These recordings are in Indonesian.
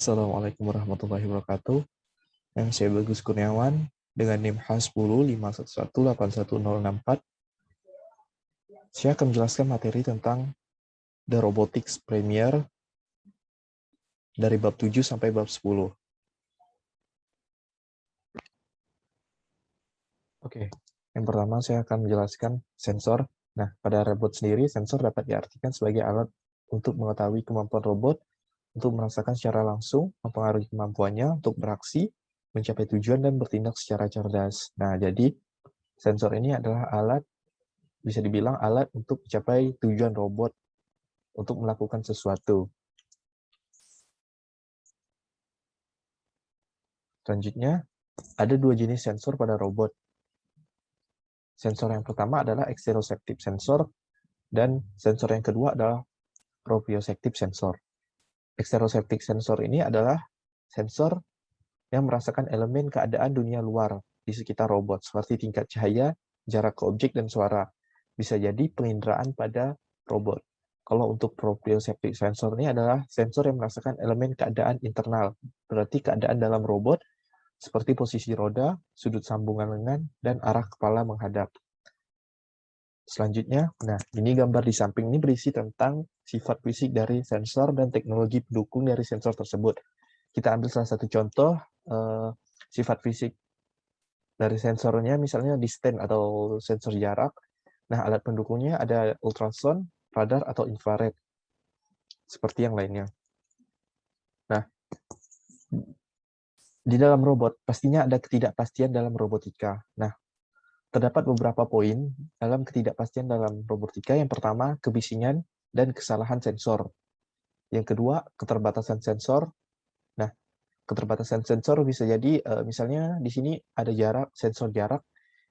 Assalamualaikum warahmatullahi wabarakatuh. Yang saya Bagus Kurniawan dengan NIM H1051181064. Saya akan menjelaskan materi tentang The Robotics Premier dari bab 7 sampai bab 10. Oke, yang pertama saya akan menjelaskan sensor. Nah, pada robot sendiri, sensor dapat diartikan sebagai alat untuk mengetahui kemampuan robot, untuk merasakan secara langsung, mempengaruhi kemampuannya untuk beraksi, mencapai tujuan, dan bertindak secara cerdas. Nah, jadi sensor ini adalah alat, bisa dibilang alat untuk mencapai tujuan robot untuk melakukan sesuatu. Selanjutnya, ada dua jenis sensor pada robot. Sensor yang pertama adalah exteroceptive sensor, dan sensor yang kedua adalah proprioceptive sensor. Exteroceptive sensor ini adalah sensor yang merasakan elemen keadaan dunia luar di sekitar robot, seperti tingkat cahaya, jarak ke objek, dan suara. Bisa jadi penginderaan pada robot. Kalau untuk proprioceptive sensor ini adalah sensor yang merasakan elemen keadaan internal, berarti keadaan dalam robot, seperti posisi roda, sudut sambungan lengan, dan arah kepala menghadap. Selanjutnya, nah ini gambar di samping ini berisi tentang sifat fisik dari sensor dan teknologi pendukung dari sensor tersebut. Kita ambil salah satu contoh sifat fisik dari sensornya, misalnya distance atau sensor jarak. Nah, alat pendukungnya ada ultrasound, radar, atau infrared, seperti yang lainnya. Nah, di dalam robot, pastinya ada ketidakpastian dalam robotika. Nah, terdapat beberapa poin dalam ketidakpastian dalam robotika. Yang pertama, kebisingan dan kesalahan sensor. Yang kedua, keterbatasan sensor. Nah, keterbatasan sensor bisa jadi, misalnya di sini ada sensor jarak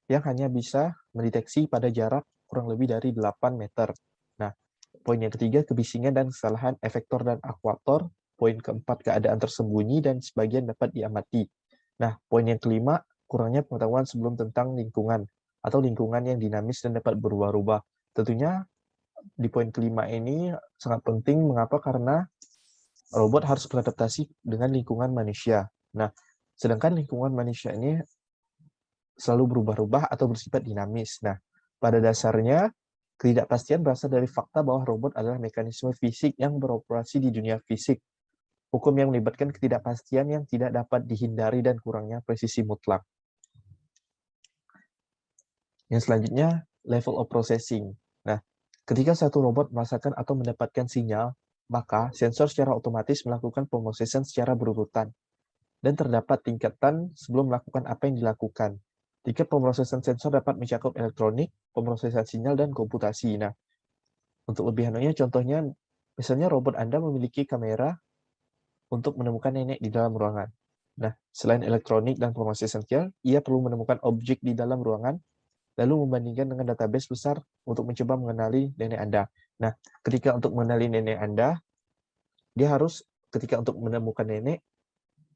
yang hanya bisa mendeteksi pada jarak kurang lebih dari 8 meter. Nah, poin yang ketiga, kebisingan dan kesalahan efektor dan aktuator. Poin keempat, keadaan tersembunyi dan sebagian dapat diamati. Nah, poin yang kelima, kurangnya pengetahuan sebelum tentang lingkungan atau lingkungan yang dinamis dan dapat berubah-ubah. Tentunya di poin kelima ini sangat penting. Mengapa? Karena robot harus beradaptasi dengan lingkungan manusia. Nah, sedangkan lingkungan manusia ini selalu berubah-ubah atau bersifat dinamis. Nah, pada dasarnya, ketidakpastian berasal dari fakta bahwa robot adalah mekanisme fisik yang beroperasi di dunia fisik. Hukum yang melibatkan ketidakpastian yang tidak dapat dihindari dan kurangnya presisi mutlak. Yang selanjutnya, level of processing. Nah, ketika satu robot merasakan atau mendapatkan sinyal, maka sensor secara otomatis melakukan pemrosesan secara berurutan. Dan terdapat tingkatan sebelum melakukan apa yang dilakukan. Tingkat pemrosesan sensor dapat mencakup elektronik, pemrosesan sinyal, dan komputasi. Nah, untuk lebih anunya, contohnya, misalnya robot Anda memiliki kamera untuk menemukan nenek di dalam ruangan. Nah, selain elektronik dan pemrosesan sinyal, ia perlu menemukan objek di dalam ruangan, lalu membandingkan dengan database besar untuk mencoba mengenali nenek Anda. Nah, ketika untuk mengenali nenek Anda, ketika untuk menemukan nenek,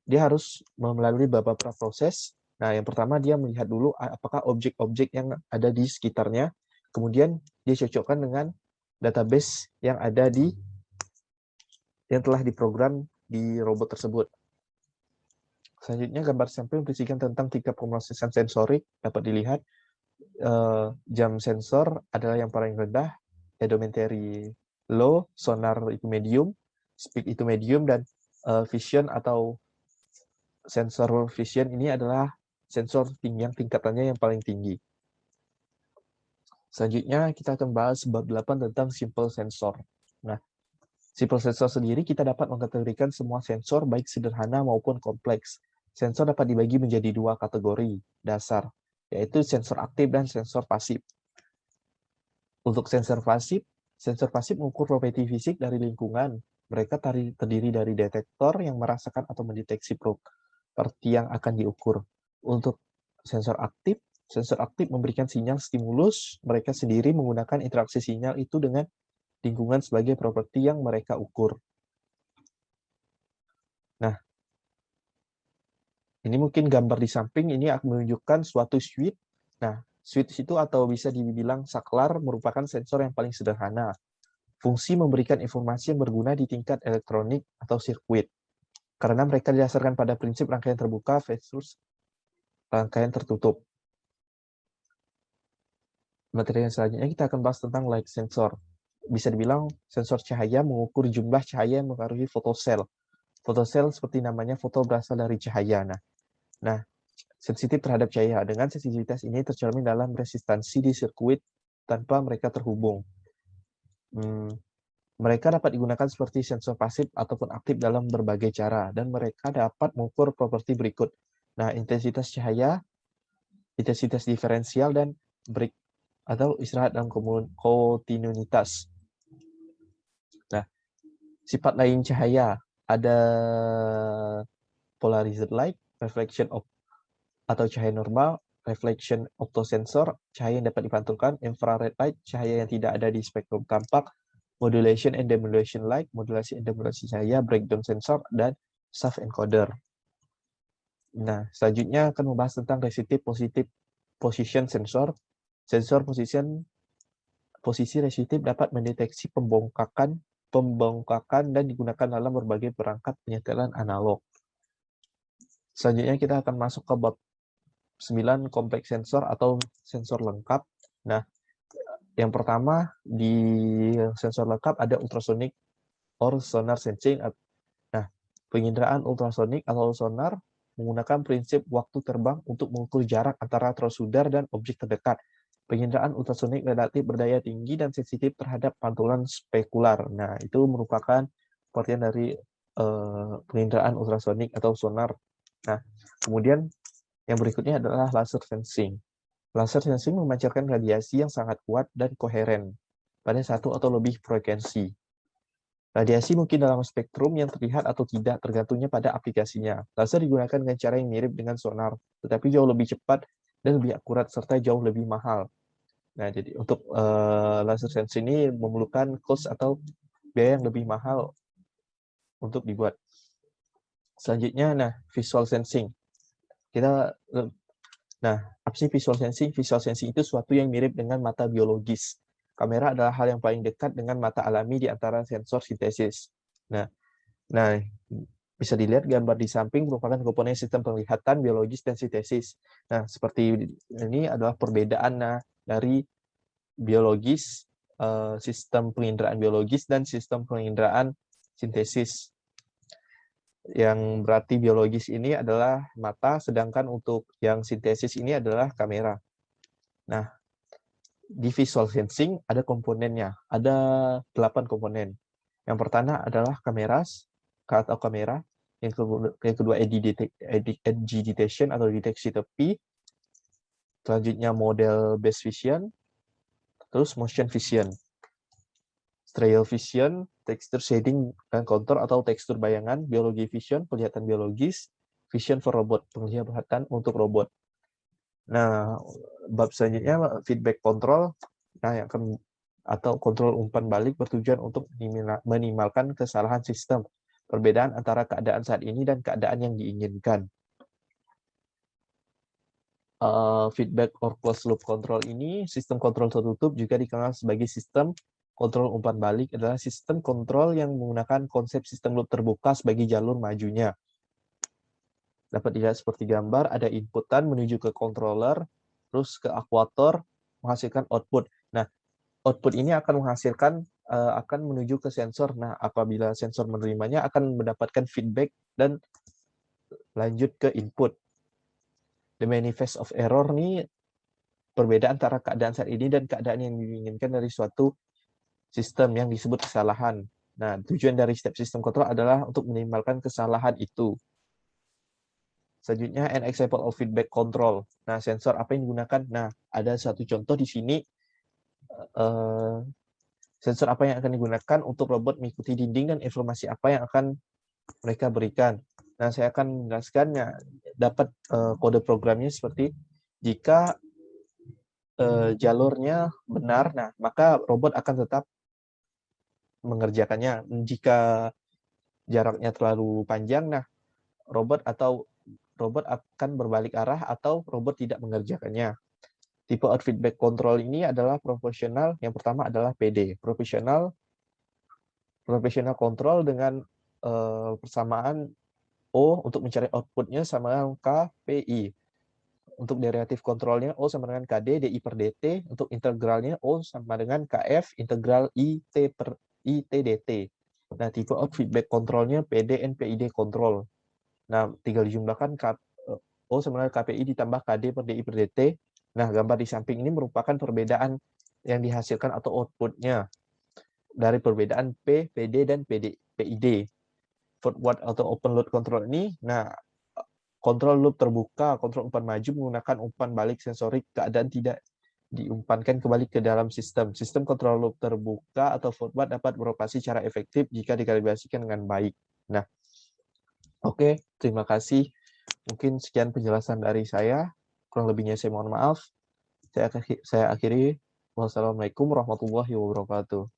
dia harus melalui beberapa proses. Nah, yang pertama dia melihat dulu apakah objek-objek yang ada di sekitarnya, kemudian dia cocokkan dengan database yang telah diprogram di robot tersebut. Selanjutnya, gambar sampel berisikan tentang tingkat pemrosesan sensorik. Dapat dilihat jam sensor adalah yang paling rendah, odometry low, sonar itu medium, speed itu medium, dan vision atau sensor vision ini adalah sensor yang tingkatannya yang paling tinggi. Selanjutnya kita akan bahas bab 8 tentang simple sensor. Nah, simple sensor sendiri kita dapat mengkategorikan semua sensor baik sederhana maupun kompleks. Sensor dapat dibagi menjadi dua kategori dasar, yaitu sensor aktif dan sensor pasif. Untuk sensor pasif mengukur properti fisik dari lingkungan. Mereka terdiri dari detektor yang merasakan atau mendeteksi properti yang akan diukur. Untuk sensor aktif memberikan sinyal stimulus, mereka sendiri menggunakan interaksi sinyal itu dengan lingkungan sebagai properti yang mereka ukur. Nah, ini mungkin gambar di samping ini akan menunjukkan suatu switch. Nah, switch itu atau bisa dibilang saklar merupakan sensor yang paling sederhana. Fungsi memberikan informasi yang berguna di tingkat elektronik atau sirkuit. karena mereka didasarkan pada prinsip rangkaian terbuka versus rangkaian tertutup. Materi yang selanjutnya kita akan bahas tentang light sensor. Bisa dibilang sensor cahaya mengukur jumlah cahaya yang mempengaruhi fotosel. Fotosel seperti namanya, foto berasal dari cahaya. Nah, sensitif terhadap cahaya. Dengan sensitivitas ini tercermin dalam resistansi di sirkuit tanpa mereka terhubung. Mereka dapat digunakan seperti sensor pasif ataupun aktif dalam berbagai cara, dan mereka dapat mengukur properti berikut. Nah, intensitas cahaya, intensitas diferensial, dan break atau istirahat dalam kontinuitas. Nah, sifat lain cahaya ada polarized light, reflection atau cahaya normal, reflection optosensor, cahaya yang dapat dipantulkan, infrared light, cahaya yang tidak ada di spektrum tampak, modulation and demodulation light, modulasi dan demodulasi cahaya, breakdown sensor, dan soft encoder. Nah, selanjutnya akan membahas tentang resistive position sensor. Sensor posisi resistif dapat mendeteksi pembongkakan dan digunakan dalam berbagai perangkat penyetelan analog. Selanjutnya kita akan masuk ke bab 9, kompleks sensor atau sensor lengkap. Nah, yang pertama di sensor lengkap ada ultrasonic or sonar sensing. Nah, penginderaan ultrasonik atau sonar menggunakan prinsip waktu terbang untuk mengukur jarak antara transuder dan objek terdekat. Penginderaan ultrasonik relatif berdaya tinggi dan sensitif terhadap pantulan spekular. Nah, itu merupakan pengertian dari penginderaan ultrasonik atau sonar. Nah, kemudian yang berikutnya adalah laser sensing. Laser sensing memancarkan radiasi yang sangat kuat dan koheren pada satu atau lebih frekuensi. Radiasi mungkin dalam spektrum yang terlihat atau tidak, tergantungnya pada aplikasinya. Laser digunakan dengan cara yang mirip dengan sonar, tetapi jauh lebih cepat dan lebih akurat, serta jauh lebih mahal. Nah, jadi untuk laser sensing ini memerlukan cost atau biaya yang lebih mahal untuk dibuat. Selanjutnya, visual sensing. Apa sih visual sensing? Visual sensing itu sesuatu yang mirip dengan mata biologis. Kamera adalah hal yang paling dekat dengan mata alami di antara sensor sintesis. Nah, bisa dilihat gambar di samping merupakan komponen sistem penglihatan biologis dan sintesis. Nah, seperti ini adalah perbedaan dari biologis, sistem penginderaan biologis dan sistem penginderaan sintesis. Yang berarti biologis ini adalah mata, sedangkan untuk yang sintesis ini adalah kamera. Nah, di visual sensing ada komponennya, ada 8 komponen. Yang pertama adalah kamera, yang kedua edge detection atau deteksi tepi, selanjutnya model based vision, terus motion vision, stereo vision, texture shading dan contour atau tekstur bayangan, biologi vision, penglihatan biologis, vision for robot, penglihatan untuk robot. Nah, bab selanjutnya feedback control, yang akan atau kontrol umpan balik bertujuan untuk minimalkan kesalahan sistem. Perbedaan antara keadaan saat ini dan keadaan yang diinginkan. Feedback or closed loop control ini, sistem kontrol tertutup juga dikenal sebagai sistem kontrol umpan balik, adalah sistem kontrol yang menggunakan konsep sistem loop terbuka sebagai jalur majunya. Dapat dilihat seperti gambar, ada inputan menuju ke controller, terus ke aktuator, menghasilkan output. Nah, output ini akan menghasilkan, akan menuju ke sensor. Nah, apabila sensor menerimanya, akan mendapatkan feedback dan lanjut ke input. The manifest of error nih, perbedaan antara keadaan saat ini dan keadaan yang diinginkan dari suatu sistem yang disebut kesalahan. Nah, tujuan dari step sistem kontrol adalah untuk minimalkan kesalahan itu. Selanjutnya, an example of feedback control. Nah, sensor apa yang digunakan? Nah, ada satu contoh di sini. Sensor apa yang akan digunakan untuk robot mengikuti dinding dan informasi apa yang akan mereka berikan. Nah, saya akan menjelaskannya. Dapat kode programnya seperti jika jalurnya benar, nah maka robot akan tetap mengerjakannya. Jika jaraknya terlalu panjang, nah robot akan berbalik arah atau robot tidak mengerjakannya. Tipe out feedback control ini adalah proporsional. Yang pertama adalah PD, professional control dengan persamaan O untuk mencari outputnya sama dengan KPI. Untuk derivatif kontrolnya O sama dengan KD DI per DT. Untuk integralnya O sama dengan KF integral IT per IT DT. Nah, tipe out feedback kontrolnya PD and PID kontrol. Nah, tinggal dijumlahkan O sama dengan KPI ditambah KD per DI per DT. Nah, gambar di samping ini merupakan perbedaan yang dihasilkan atau outputnya dari perbedaan P, PD, dan PID. Forward atau open load control ini, nah, kontrol loop terbuka, kontrol umpan maju menggunakan umpan balik sensorik keadaan tidak diumpankan kembali ke dalam sistem. Sistem kontrol loop terbuka atau forward dapat beroperasi secara efektif jika dikalibrasikan dengan baik. Nah, oke, terima kasih. Mungkin sekian penjelasan dari saya. Kurang lebihnya saya mohon maaf. Saya akhiri. Wassalamualaikum warahmatullahi wabarakatuh.